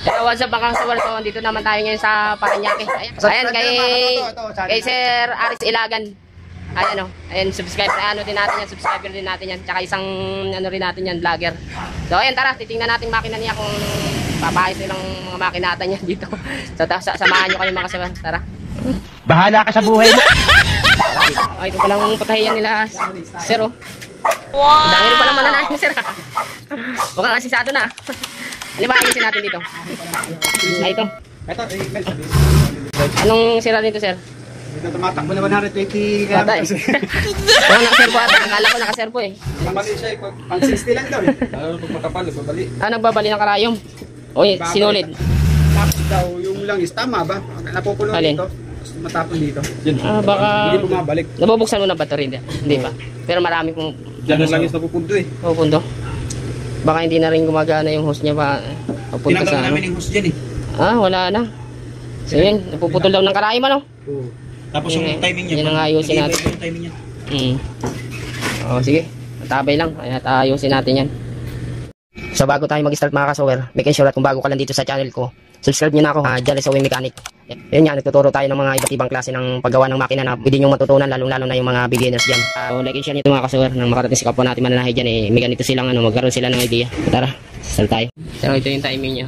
So, what's up mga kasawar? So, dito naman tayo ngayon sa Paranaque. Ayan, kay Sir Aris Ilagan. Ayan o. Ayan, subscribe na ano din natin yan. Subscriber din natin yan. Tsaka isang ano rin natin yan, vlogger. So, ayan, tara. Titingnan natin makina niya kung papayos nilang mga makinata niya dito. So, samahan nyo kayo mga kasawar. Tara. Bahala ka sa buhay mo. Ay, ito palang patahiyan nila, Sir o. Wow! Dahil pa naman na natin, Sir. Mukhang asisado na. Ano ba ayusin natin dito? Ay, ito. Anong sira dito, Sir? Ito tumatakbo na 120 km. Wala nakaservo ata. Akala ko nakaservo eh. Mali siya, pang 60 lang daw eh. Lalo pag makapal, nagbabali. Nagbabali ng karayom. Uy, sinulid. Tapos daw, yung langis, tama ba? Napupulo dito. Tapos matapon dito. Baka... Hindi bumabalik. Nabubuksan mo na ba ito rin? Hindi pa. Pero marami kong... Diyan ang langis napupunto eh. Napupunto. Baka hindi na rin gumagana yung hose niya pa. Papunta sa ano. Namin yung hose dyan eh. Wala na. So yun, napuputol daw ng karayom ano? Oo. Tapos yung timing niya. Yun ang ayusin natin. Yung timing niya. Sige. Matabay lang. At ayusin natin yan. So bago tayo mag-start mga kasower, make sure at kung bago ka lang dito sa channel ko, subscribe nyo na ako, Jale Sewing Mechanic. Yun nga, nagtuturo tayo ng mga iba't ibang klase ng paggawa ng makina na pwede nyo matutunan, lalong-lalo na yung mga beginners dyan. So like and share nyo mga kasower, nang makarating si kapwa natin mananahay dyan, may ganito silang magkaroon sila ng idea. Tara, start tayo. So ito yung timing niya.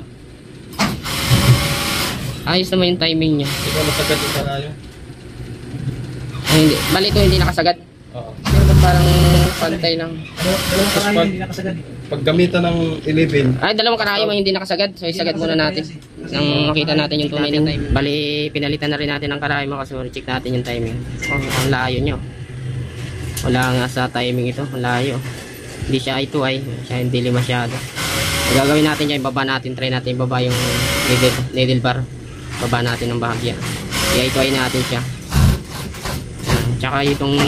Ayos naman yung timing niya. Ito masagad yung karayo. Hindi, bali ito hindi nakasagad. Oo. Pero parang pantay lang. Hindi nakasagad. Pag gamitan ng 11. Dalawang karayom ang hindi nakasagad. So isagad muna natin. Nang makita natin yung tunay ng timing. Bali, pinalitan na rin natin ang karayom kasi check natin yung timing. Ang layo nyo. Wala nga sa timing ito. Ang layo. Hindi siya I2I. Siya hindi masyado. So, gagawin natin dyan. Baba natin. Try natin baba yung needle bar. Baba natin ng bahagya. I2I natin siya. Tsaka itong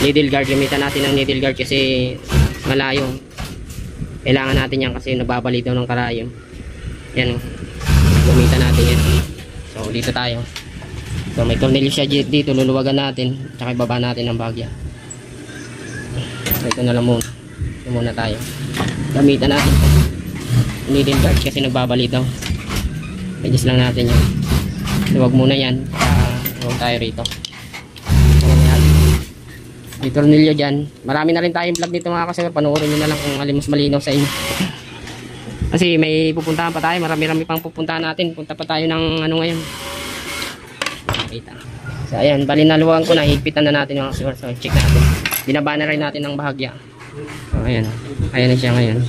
needle guard. Gamitan natin ng needle guard kasi malayo. Kailangan natin yan kasi nababali daw ng karayom. Yan. Gamitan natin yan. So dito tayo. So may tornilyo siya dito. Luluwagan natin. Tsaka ibaba natin ang bagya. So ito na lang muna. Ito muna tayo. Gamitan natin. Needle guard kasi nagbabali daw. Adjust lang natin yan. Luwag muna yan. Huwag tayo rito. May tornilyo dyan. Marami na rin tayong vlog dito mga kasawar. Panoorin nyo na lang kung alin mas malinaw sa inyo. Kasi may pupuntahan pa tayo. Marami-rami pang pupuntahan natin. Punta pa tayo ng ano ngayon. Kita. So ayan. Bali naluwagan ko na. Higpitan na natin mga kasawar. So check natin. Binaba na rin natin ang bahagya. So ayan. Ayan na siya ngayon.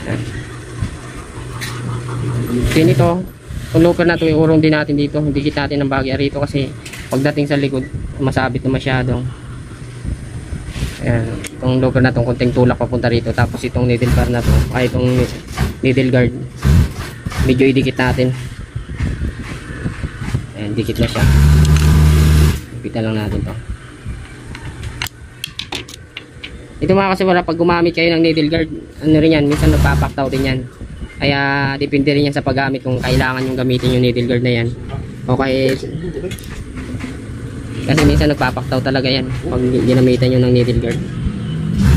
Ayan. So ito. Kung looper na ito, iurong din natin dito. Dikit natin ang bahagya rito kasi pagdating sa likod, masabit na masyado. Ayan, itong looper na itong konting tulak papunta rito. Tapos itong needle bar na ito, ay itong needle guard, medyo idikit natin. Ayan, dikit na siya. Ipitan lang natin to. Ito mga kasawara, pag gumamit kayo ng needle guard, ano rin yan, minsan nagpapaktaw din yan. Kaya depende rin yan sa paggamit kung kailangan yung gamitin yung needle guard na yan. Okay. Kasi minsan nagpapaktaw talaga yan pag ginamitan nyo ng needle guard.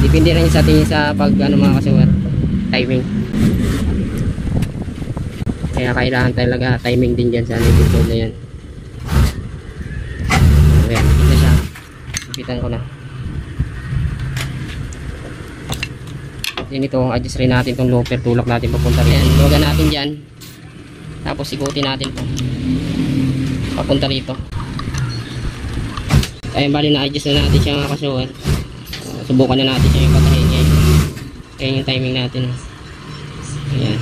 Depende rin sa tingin sa pag mga kasawar, timing. Kaya kailangan talaga timing din dyan sa needle guard na yan. Ayan, ito siya. Ipitan ko na. Then ito, adjust rin natin itong looper, tulak natin papunta rin. Luwagan natin dyan. Tapos ikutin natin ito papunta rito. Ayun, bali na-adjust na natin siya mga kasawar. Subukan na natin siya yung patahin niya. Ayan yung timing natin. Ayan.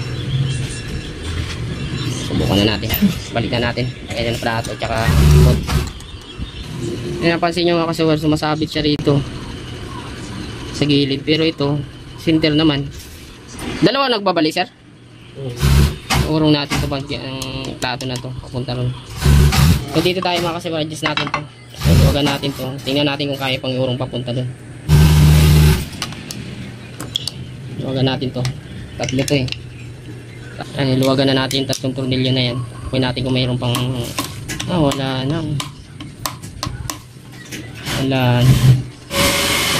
Subukan na natin. Balikan natin. Ayan yung plato at saka pot. Ayan, napansin nyo mga kasawar, sumasabit siya rito sa gilid. Pero ito, center naman. Dalawa nagbabali, sir? Urong natin ito ang plato na to. Papunta ron. So dito tayo mga kasawar, adjust natin to. So, luwagan natin to. Tingnan natin kung kaya pang iurong papunta doon. Luwagan natin to. Tatlo to eh. Ay, luwagan na natin yung tatlong tornilyo na yan. Kunin natin kung mayroon pang... wala na. Wala na.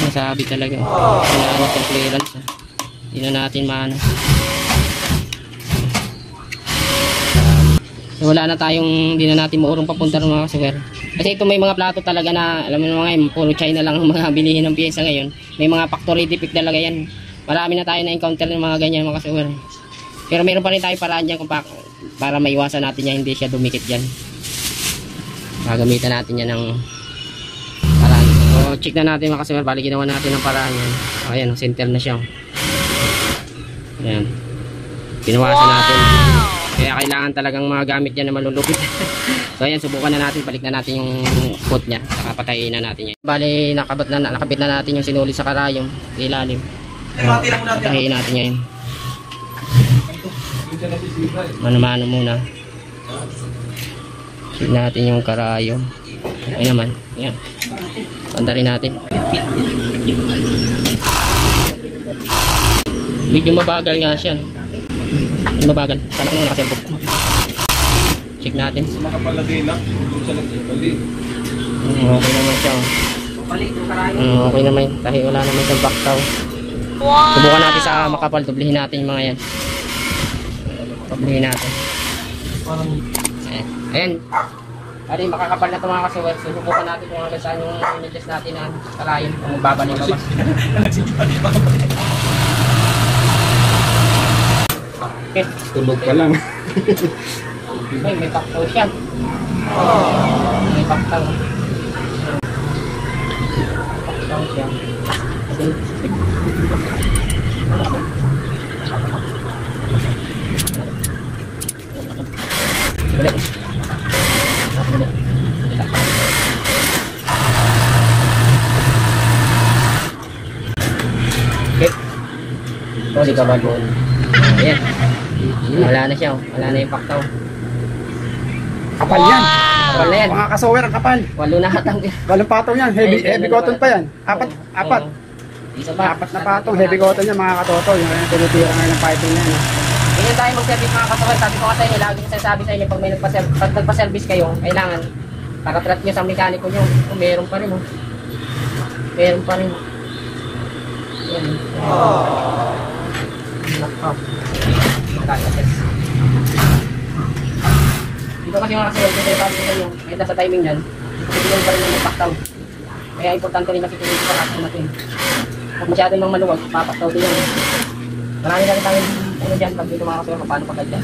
Masabi talaga. Wala na pang clearance. Hindi na natin maano. So, wala na tayong, hindi na natin maurong papunta ng mga kasuwer. Kasi ito may mga plato talaga na, alam mo naman ngayon, puro China lang ang mga bilihin ng pyesa ngayon. May mga factory defect talaga yan. Marami na tayo na-encounter ng mga ganyan mga kasuwer. Pero meron pa rin tayo paraan dyan kung para maiwasan natin yan, hindi siya dumikit dyan. Gagamitan natin yan ng paraan. So, check na natin mga kasuwer. Bali ginawa natin ng paraan yan. O, ayan, center na siya. Ayan. Pinawasan natin. Kaya kailangan talagang mga gamit yan na malulupit. So ayan, subukan na natin, balik na natin yung foot niya, saka patayin na natin yan. Bali, nakabit na natin yung sinuli sa karayong ilalim. Patayin natin yan. Mano-mano muna. Check natin yung karayong. Ayan naman, ayan. Pandarin natin. Medyo mabagal nga siya. Mabagal. Sana ko nakasempok. Check natin. Makapalagay lang. Okay naman siya. Okay naman. Dahil wala naman siyang baktaw. Subukan natin sa makapal. Dublihin natin yung mga yan. Dublihin natin. Ayan. Ari, makakapal na ito mga kasuwer. Subukan natin kung hanggang saan yung images natin na kalayin. Kung magbaba ng labas. Okay. Tulog pa lang. Ay, may paktaw siya. May paktaw. Paktaw siya. Ulit. Okay. Oh, di ka ba doon? Ayan. Wala na siya. Wala na yung paktaw. Kapal yan. Kapal na yan. Mga kasower ang kapal. Walo na hatang. Walang patong yan. Heavy cotton pa yan. Apat. Isa pa. Apat na patong. Heavy cotton yan mga katoto. Yung tinutira ngayon ng piping yan. Ganyan tayo mag-service mga kasuwer. Sabi ko nga sa inyo, lagi ko sasabi sa inyo, pag may nagpa-service kayo, kailangan paratrat nyo sa mekaniko nyo. Kung meron pa rin mo. Meron pa rin mo. Yan. Nako. Dito kasi mga kasuwer, kasi sabi ko sa inyo, kahit sa timing yan, hindi pa rin yung paktaw. Kaya importante rin kasi tuloy sa action natin. Pag masyado nang maluwag, papaktaw din yan. Marami na rin tayo ano dyan, pag dito mga kasuwer, paano pagkadya.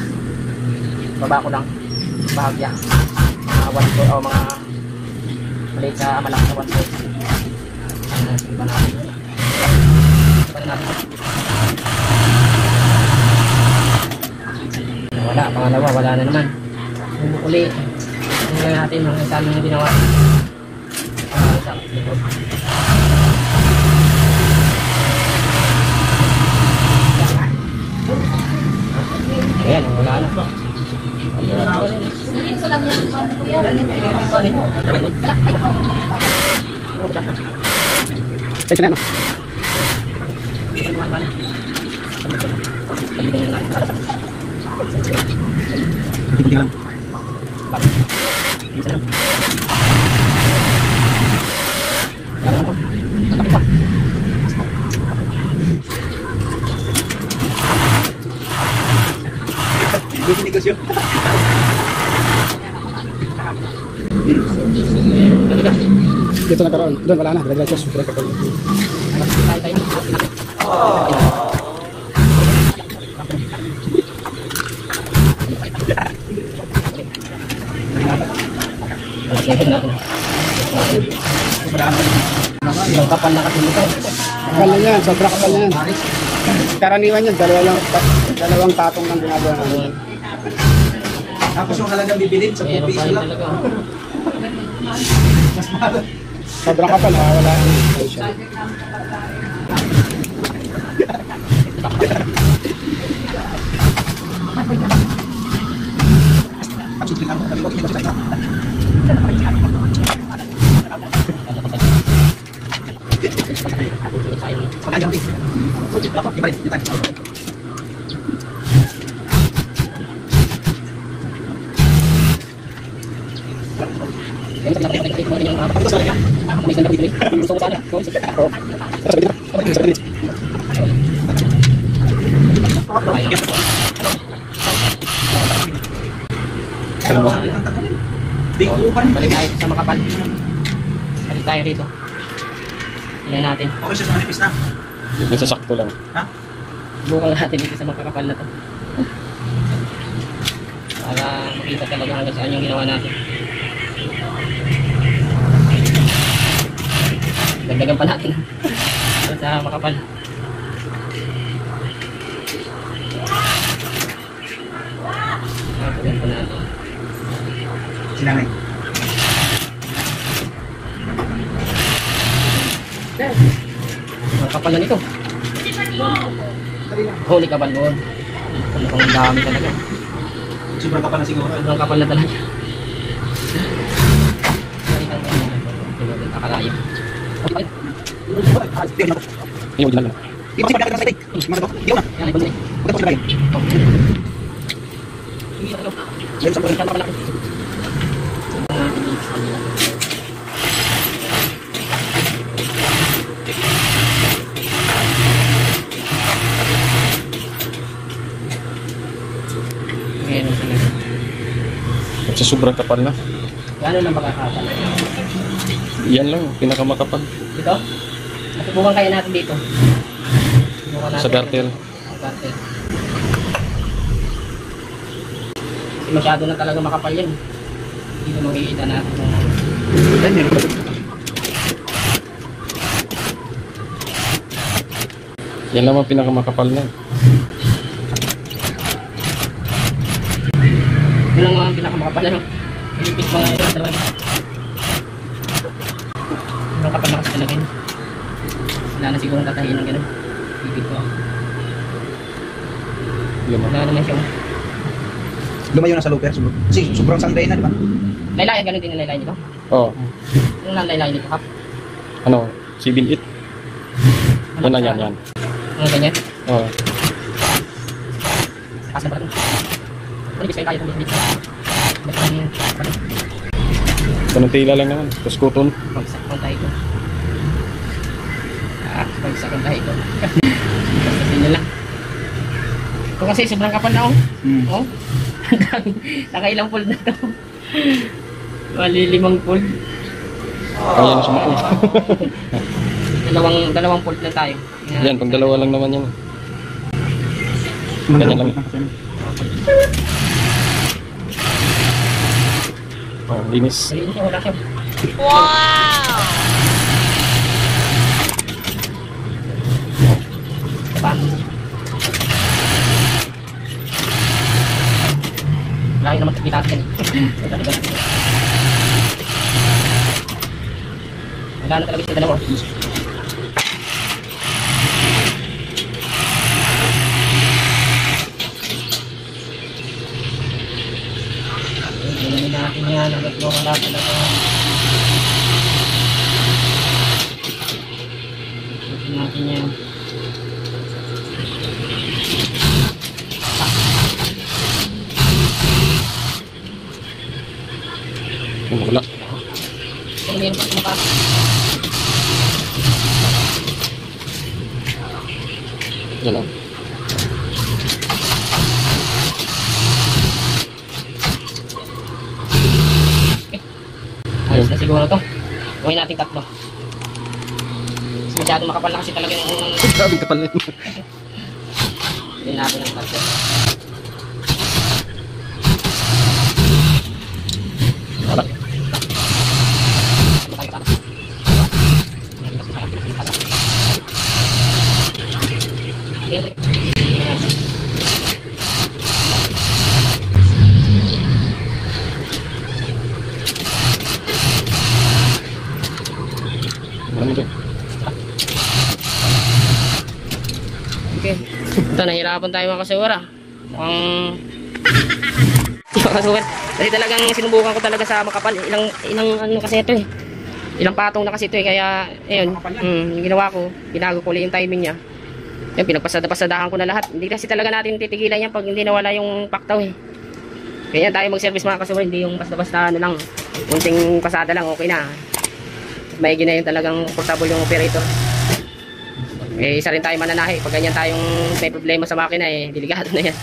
Baba ko lang, bahagya. Mga 1/4 o mga maliit sa malaki sa 1/4. Iba natin. Iba natin. Wala, pangalawa, wala na naman. Uli, tingnan natin mga isang mga ginawa. Ayan, wala na. Teka na. Tingnan lang. Hindi negosyo. Dito nagkaroon. Doon wala na. Diretso. Super kapal. Ibang kapal na kasi nito. Kapal na yan. Sobra kapal na yan. Karaniwan yan. Dalawang tatong lang ginagawa namin. Tapos yung halagang bibilin sa Meron pa piso rin lang. talaga. Mas mahal. Sobrang kapal. Wala. Balik tayo sa makapal. Balik tayo rito. Tingnan natin. Okay siya sa manipis na. Nasasakto lang. Ha? Bukan natin dito sa makakapal na to. Para makita talaga hanggang saan yung ginawa natin. Dagdagan pa natin sa makapal. Dagdagan pa natin. Sinanay. Makapal na nito. Holy kapal mo. Ano pang dami talaga. Sobrang kapal na siguro. Sobrang kapal na talaga. Nakalayo. Hindi mo din lang. Di ba kasi pagkakita sa site? Di ko na. Yan, ibon na eh. Pagkakita sa site. Yan sa mga. Kasi sobrang kapal na. Gano'n lang makakapal? Yan lang, pinakamakapal. Dito? Subukan kaya natin dito. Subukan natin. Sa gartel. Sa gartel. Kasi masyado na talaga makapal yan. Dito makikita natin. Yan yun. Yan lang ang pinakamakapal na. Yun lang ang pinakamakapal na. Pilipit mga ito talaga. Ang kapal na kasi talaga yun. Wala na siguro tatahin ng gano'n. Pilipit ko. Yan Wala naman siya. Lumayo na sa looper. Kasi sobrang sanday na, di ba? Laylayan, gano'n din ang laylayan nito. Oh, Ano lang laylayan nito, Kap? ano, 7-8. Yan na, yan. Ano ganyan? Oh, Taas na pala ito. Ano ibig kayo itong bitbit? ganun tila lang naman. Tapos kuton. Bagsak kong tayo ko. Bagsak kong tayo ko. Basta nyo lang. Ito kasi sobrang kapal na oh. Oh. Nakailang fold na to. Bali 5 fold. Kaya na sumako. Dalawang fold na tayo. Yan, pag dalawa lang naman yan. Ganyan lang. Oh, linis. Malinis siya, wala siya. Wow! Diba? Lagi naman kita natin. Wala na talaga siya dalawa. Hindi natin yan. Hanggat mo wala talaga. Hindi natin yan. Wala. Kung meron pa kumaka. Yan lang. Ayos na siguro to. Gawin natin 3. Kasi masyado makapal na kasi talaga yung Grabe kapal na yun. Gawin natin ng 3. Wala. Okay. Ito, nahirapan tayo mga kasawara. Mga kasawara. Kasi talagang sinubukan ko talaga sa makapal. Ilang ano kasi ito eh. Ilang patong na kasi ito eh. Kaya, ayun. Yung ginawa ko, binago ko ulit yung timing niya. Yan, pinagpasadahan ko na lahat. Hindi kasi talaga natin titigilan yan pag hindi nawala yung paktaw eh. Kaya tayo mag-service mga kasawara. Hindi yung basta-basta ano lang. Kunting pasada lang, okay na. Maigi na yung talagang portable yung operator. Eh, isa rin tayo mananahi. Pag ganyan tayong may problema sa makina eh, delikado na yan.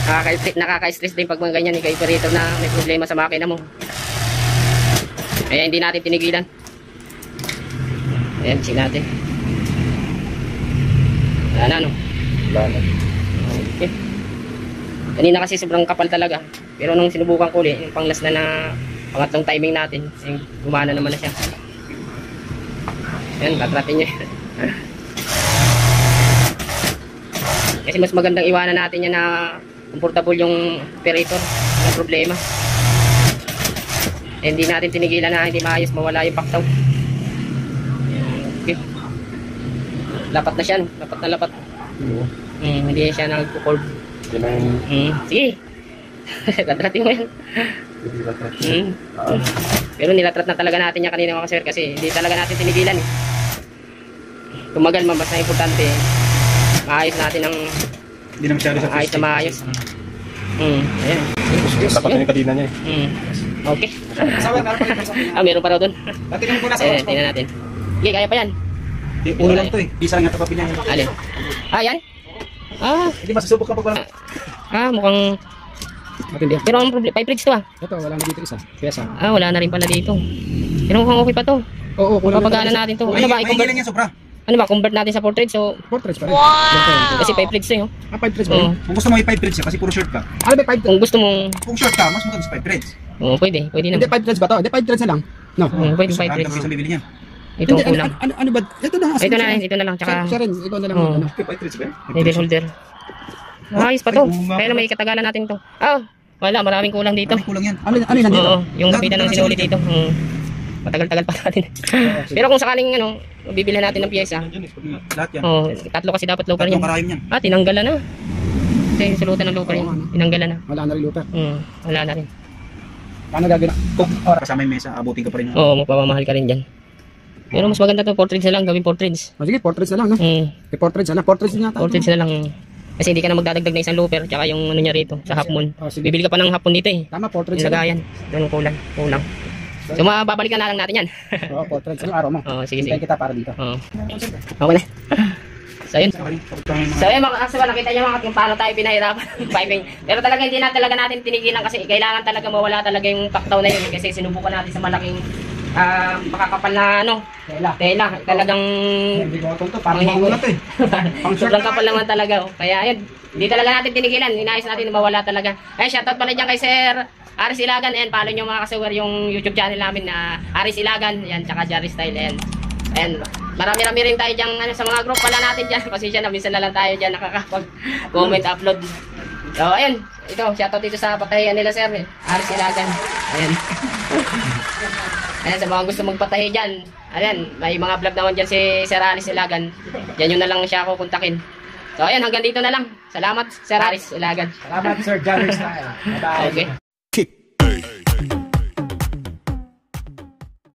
Nakaka-stress din pag mga ganyan yung operator na may problema sa makina mo. Kaya hindi natin tinigilan. Ayan, check natin. Wala na, no? Wala na. Okay. Kanina kasi sobrang kapal talaga. Pero nung sinubukan ko ulit, yung panglas na pangatlong timing natin, gumana naman na siya. Ayan, tatratin niya. Kasi mas magandang iwanan natin yan na comfortable yung operator na problema. Eh, hindi natin tinigilan na hindi maayos mawala yung paktaw. Okay. Lapat na siya, no? Lapat na lapat. Hindi siya nagpo-curve. Yan ang Sige. Tatratin mo yan. Pero nilatrat na talaga natin yan kanina mga sir kasi hindi talaga natin tinigilan eh. Tumagal man, basta importante maayos natin ang Hindi na masyado sa maayos na maayos. Ayan. dapat na yung kadina niya eh. Okay. Asawa, meron pa rin sa akin. Meron pa raw doon. Dati ko muna sa oras. Tingnan natin. Sige, kaya pa yan. Uno lang to eh. Isa lang yung tapapin niya. Alin? Yan? Hindi masusubok ka pag wala. Mukhang Matindi. pero ang problema, 5 rigs to ah. Ito, wala na dito isa. Piyesa. Wala na rin pala dito. Pero mukhang okay pa to. Oo, kulang na Papagana natin to. Ano ba, May i-convert? lang yan sobra. Ano ba, convert natin sa portrait so Portraits pa rin. Wow! kasi 5 rigs to yun. 5 threads pa rin. Kung gusto mo i-5 threads siya kasi puro short ka. Ano ba 5? Kung gusto mong Kung short ka, mas maganda sa 5 threads. pwede Hindi naman. 5 threads ba to? Hindi 5 threads na lang. No. Pwede 5 Hanggang rigs. sa bibili niyan. Ito Hindi, ang kulang. ano ba? Ito na. Ito na lang tsaka Siya rin, ikaw na lang. Oo. Ano. 5 threads ba yan? needle holder. Ayos pa to. Kaya lang may katagalan natin to. Wala, maraming kulang dito. Maraming kulang yan. Ano yan dito? Oo, yung kapitan ng sinulit dito. Matagal-tagal pa natin. Pero kung sakaling bibilhan natin ng piyesa, Lahat yan. tatlo kasi dapat local yan. Tatlong karayom yan. Tinanggalan na. Kasi sulutan ng local yan. Tinanggalan na. Wala na rin lupa. Wala na rin. Paano gagawin? Kung kasama yung mesa, abutin ka pa rin. Oo, magpapamahal ka rin dyan. Pero mas maganda to, portraits na lang, gawin portraits. Sige, portraits na lang, no? Portraits na lang. Portraits na yata. Portraits na lang. Kasi hindi ka na magdadagdag na isang looper, tsaka yung ano niya rito, sa half moon. Sige. Bibili ka pa ng half moon dito eh. Tama, portraits Yung na lang. lagayan. Doon kulang. So mababalikan na lang natin yan. Oo, portraits. Anong araw mo? Oo, sige. Hintayin kita para dito. Okay na. So yun. So yun mga kasama, nakita nyo mga kung paano tayo pinahirapan ng piping. Pero talaga hindi na talaga natin tinigilan kasi kailangan talaga mawala talaga yung paktaw na yun. Kasi sinubukan natin sa malaking makakapal na tela. Talagang Hindi ko ito. Parang magulat eh. sobrang kapal naman talaga. Kaya yun, hindi talaga natin tinigilan. Inayos natin na mawala talaga. Shoutout pala dyan kay Sir Aris Ilagan. And follow nyo mga kasuwer yung YouTube channel namin na Aris Ilagan. Yan, tsaka Jari Style. And marami-rami rin tayo dyan sa mga group pala natin dyan. Pasensya na, minsan na lang tayo dyan nakakapag-comment, upload. So, ayun. Ito, shoutout dito sa patahian nila, Sir. Aris Ilagan. Ayan. Ayan, sa mga gusto magpatahi dyan. Ayan, may mga vlog naman dyan si Sir Aris Ilagan. Dyan yun na lang siya ako kontakin. So, ayan, hanggang dito na lang. Salamat, Sir Aris Ilagan. Salamat, Sir John. Bye-bye. Okay.